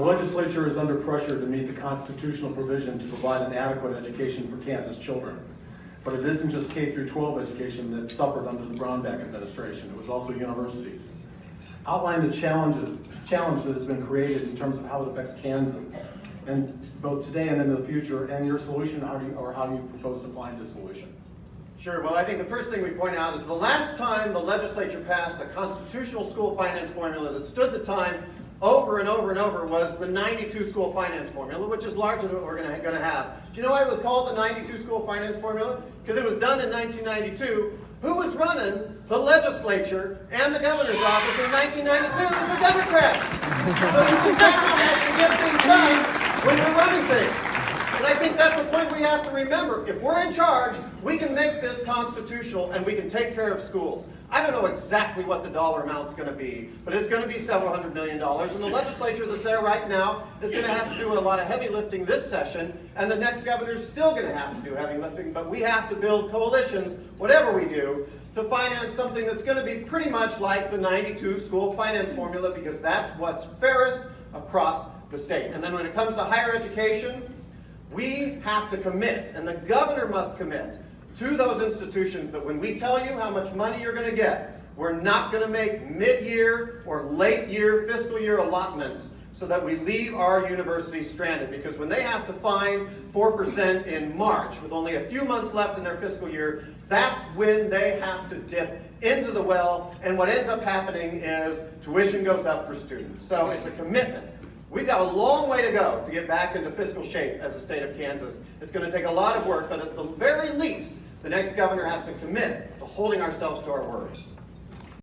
The legislature is under pressure to meet the constitutional provision to provide an adequate education for Kansas children. But it isn't just K through 12 education that suffered under the Brownback administration. It was also universities. Outline the challenge that has been created in terms of how it affects Kansans, and both today and into the future, and your solution, how you propose to find a solution. Sure. Well, I think the first thing we point out is the last time the legislature passed a constitutional school finance formula that stood the time over and over and over was the 92 school finance formula, which is largely what we're going to have. Do you know why it was called the 92 school finance formula? Because it was done in 1992. Who was running the legislature and the governor's office in 1992? It was the Democrats. So you can have to get things done when you're running things. And I think that's the point we have to remember. If we're in charge, we can make this constitutional and we can take care of schools. I don't know exactly what the dollar amount's going to be, but it's going to be several $100 million. And the legislature that's there right now is going to have to do a lot of heavy lifting this session, and the next governor's still going to have to do heavy lifting. But we have to build coalitions, whatever we do, to finance something that's going to be pretty much like the 92 school finance formula, because that's what's fairest across the state. And then when it comes to higher education, we have to commit, and the governor must commit, to those institutions that when we tell you how much money you're going to get, we're not going to make mid-year or late-year fiscal year allotments so that we leave our universities stranded. Because when they have to find 4% in March, with only a few months left in their fiscal year, that's when they have to dip into the well, and what ends up happening is tuition goes up for students. So it's a commitment. We've got a long way to go to get back into fiscal shape as a state of Kansas. It's going to take a lot of work, but at the very least, the next governor has to commit to holding ourselves to our word.